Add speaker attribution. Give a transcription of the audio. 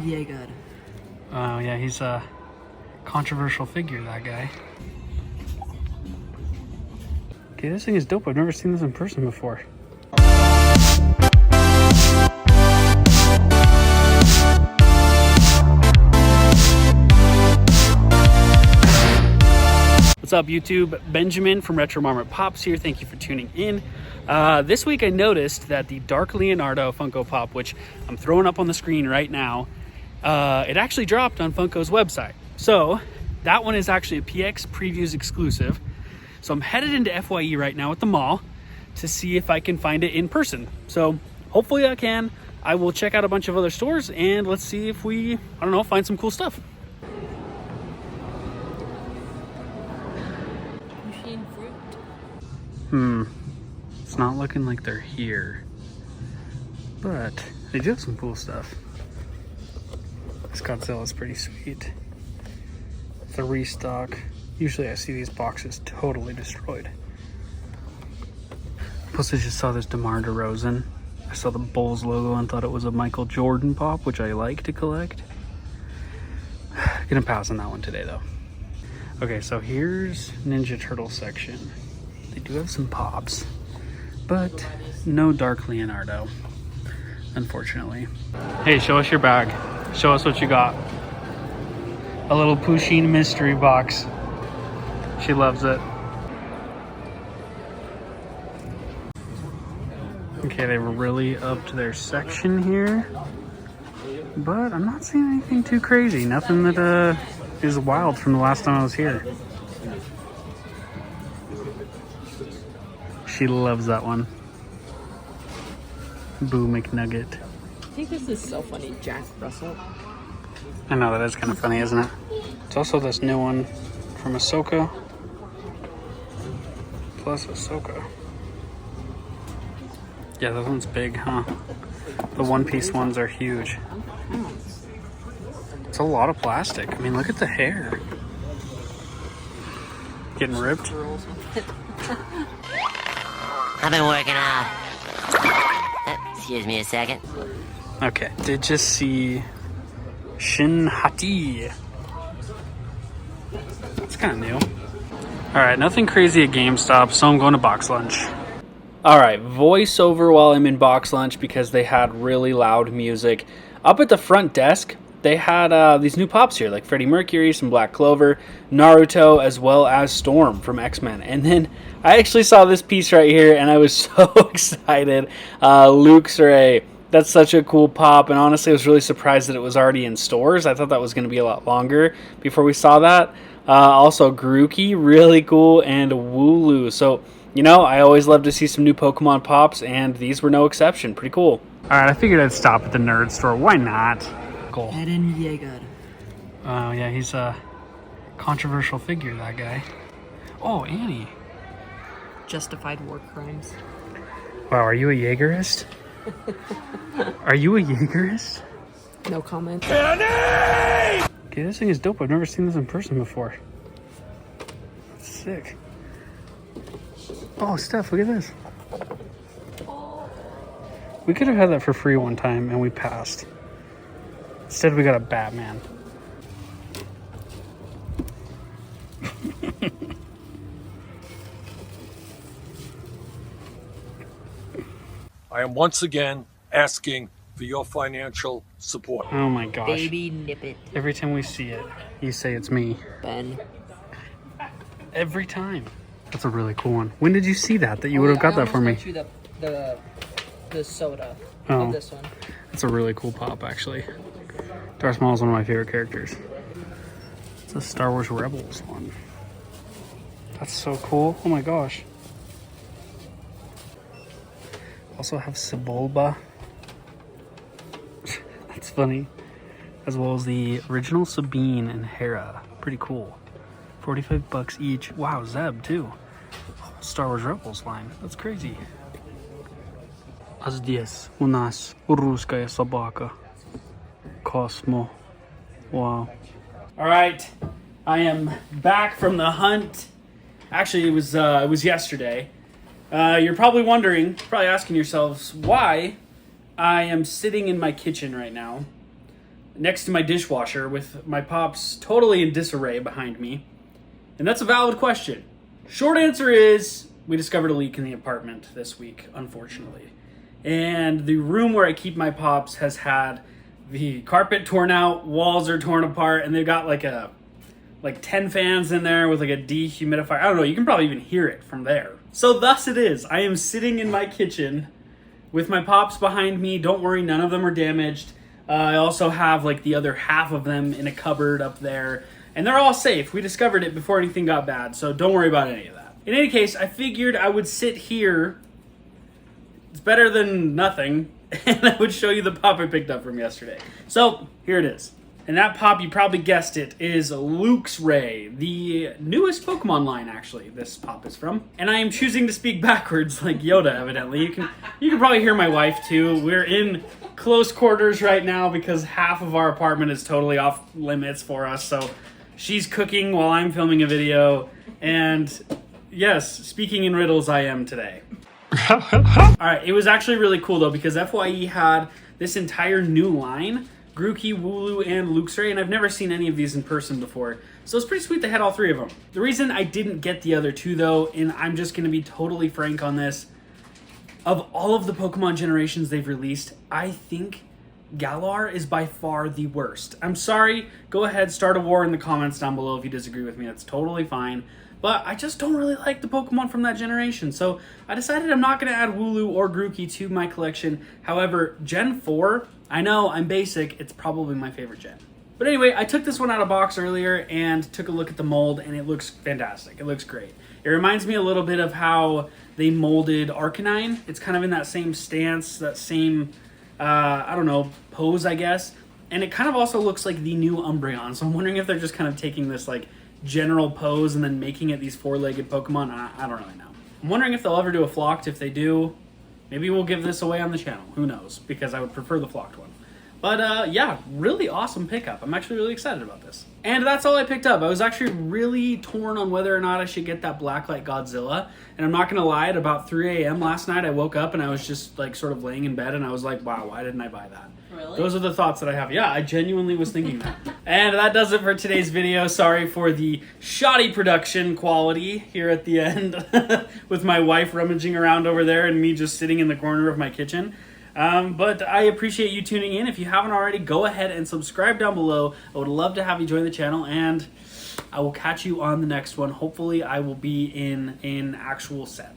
Speaker 1: Jaeger.
Speaker 2: Oh, yeah, he's a controversial figure, that guy. Okay, this thing is dope. I've never seen this in person before. What's up, YouTube? Benjamin from Retro Marmot Pops here. Thank you for tuning in. This week I noticed that the Dark Leonardo Funko Pop, which I'm throwing up on the screen right now, it actually dropped on Funko's website. So that one is actually a PX Previews exclusive. So I'm headed into FYE right now at the mall to see if I can find it in person. So hopefully I can. I will check out a bunch of other stores and let's see if we, I don't know, find some cool stuff.
Speaker 1: Machine fruit.
Speaker 2: It's not looking like they're here, but they do have some cool stuff. This Godzilla is pretty sweet. It's a restock. Usually I see these boxes totally destroyed. Plus I just saw this DeMar DeRozan. I saw the Bulls logo and thought it was a Michael Jordan pop, which I like to collect. Gonna pass on that one today though. Okay, so here's Ninja Turtle section. They do have some pops, but no Dark Leonardo, unfortunately. Hey, show us your bag. Show us what you got. A little Pusheen mystery box. She loves it. Okay, they were really upped their section here, but I'm not seeing anything too crazy. Nothing that is wild from the last time I was here. She loves that one. Boo McNugget.
Speaker 1: I think this is so funny, Jack Russell.
Speaker 2: I know, that is kind of funny, isn't it? It's also this new one from Ahsoka. Plus Ahsoka. Yeah, that one's big, huh? The one-piece ones are huge. It's a lot of plastic. I mean, look at the hair. Getting ripped.
Speaker 3: I've been working out. Excuse me a second.
Speaker 2: Okay, did just see Shin Hati. It's kind of new. All right, nothing crazy at GameStop, so I'm going to box lunch. All right, voiceover while I'm in box lunch because they had really loud music. Up at the front desk, they had these new pops here, like Freddie Mercury, some Black Clover, Naruto, as well as Storm from X-Men. And then I actually saw this piece right here, and I was so excited. Luke's Ray. That's such a cool pop, and honestly, I was really surprised that it was already in stores. I thought that was going to be a lot longer before we saw that. Also, Grookey, really cool, and Wooloo. So, you know, I always love to see some new Pokemon pops, and these were no exception. Pretty cool. All right, I figured I'd stop at the nerd store. Why not? Cool.
Speaker 1: Eren Jaeger.
Speaker 2: Oh, yeah, he's a controversial figure, that guy. Oh, Annie.
Speaker 1: Justified war crimes.
Speaker 2: Wow, are you a Jaegerist? Are you a Jaegerist?
Speaker 1: No comment.
Speaker 2: Okay, this thing is dope. I've never seen this in person before. It's sick. Oh, Steph, look at this. We could have had that for free one time and we passed. Instead, we got a Batman.
Speaker 4: I am once again asking for your financial support.
Speaker 2: Oh my gosh.
Speaker 1: Baby nip it.
Speaker 2: Every time we see it, you say it's me.
Speaker 1: Ben.
Speaker 2: Every time. That's a really cool one. When did you see that you would have got that for me?
Speaker 1: The soda
Speaker 2: of
Speaker 1: this one.
Speaker 2: It's a really cool pop, actually. Darth Maul is one of my favorite characters. It's a Star Wars Rebels one. That's so cool. Oh my gosh. Also have Sebulba. That's funny. As well as the original Sabine and Hera. Pretty cool. 45 bucks each. Wow, Zeb too. Star Wars Rebels line. That's crazy. Здесь у нас русская собака. Cosmo. Wow. All right, I am back from the hunt. Actually, it was yesterday. You're probably wondering, probably asking yourselves why I am sitting in my kitchen right now. next to my dishwasher with my Pops totally in disarray behind me. And that's a valid question. Short answer is we discovered a leak in the apartment this week, unfortunately. And the room where I keep my Pops has had the carpet torn out, walls are torn apart, and they've got like 10 fans in there with like a dehumidifier. I don't know, you can probably even hear it from there. So thus it is. I am sitting in my kitchen with my Pops behind me. Don't worry, none of them are damaged. I also have like the other half of them in a cupboard up there. And they're all safe. We discovered it before anything got bad, so don't worry about any of that. In any case, I figured I would sit here. It's better than nothing. And I would show you the pop I picked up from yesterday. So, here it is. And that pop, you probably guessed it, is Luke's Ray, the newest Pokemon line, actually, this pop is from. And I am choosing to speak backwards like Yoda, evidently. You can probably hear my wife, too. We're in close quarters right now because half of our apartment is totally off limits for us. So she's cooking while I'm filming a video. And yes, speaking in riddles I am today. Alright, it was actually really cool, though, because FYE had this entire new line, Grookey, Wooloo, and Luxray, and I've never seen any of these in person before. So it's pretty sweet they had all three of them. The reason I didn't get the other two, though, and I'm just going to be totally frank on this, of all of the Pokemon generations they've released, I think Galar is by far the worst. I'm sorry, go ahead, start a war in the comments down below if you disagree with me, that's totally fine. But I just don't really like the Pokemon from that generation, so I decided I'm not going to add Wooloo or Grookey to my collection. However, Gen 4, I know, I'm basic, it's probably my favorite gen. But anyway, I took this one out of box earlier and took a look at the mold, and it looks fantastic. It looks great. It reminds me a little bit of how they molded Arcanine. It's kind of in that same stance, that same, I don't know, pose, I guess. And it kind of also looks like the new Umbreon, so I'm wondering if they're just kind of taking this, like, general pose and then making it these four-legged Pokemon. I don't really know. I'm wondering if they'll ever do a flocked. If they do, maybe we'll give this away on the channel. Who knows? Because I would prefer the flocked one. But yeah, really awesome pickup. I'm actually really excited about this. And that's all I picked up. I was actually really torn on whether or not I should get that Blacklight Godzilla. And I'm not going to lie, at about 3 a.m. last night, I woke up and I was just like sort of laying in bed and I was like, wow, why didn't I buy that?
Speaker 1: Really?
Speaker 2: Those are the thoughts that I have. Yeah, I genuinely was thinking that. And that does it for today's video. Sorry for the shoddy production quality here at the end with my wife rummaging around over there and me just sitting in the corner of my kitchen. But I appreciate you tuning in. If you haven't already, go ahead and subscribe down below. I would love to have you join the channel, and I will catch you on the next one. Hopefully, I will be in an actual set.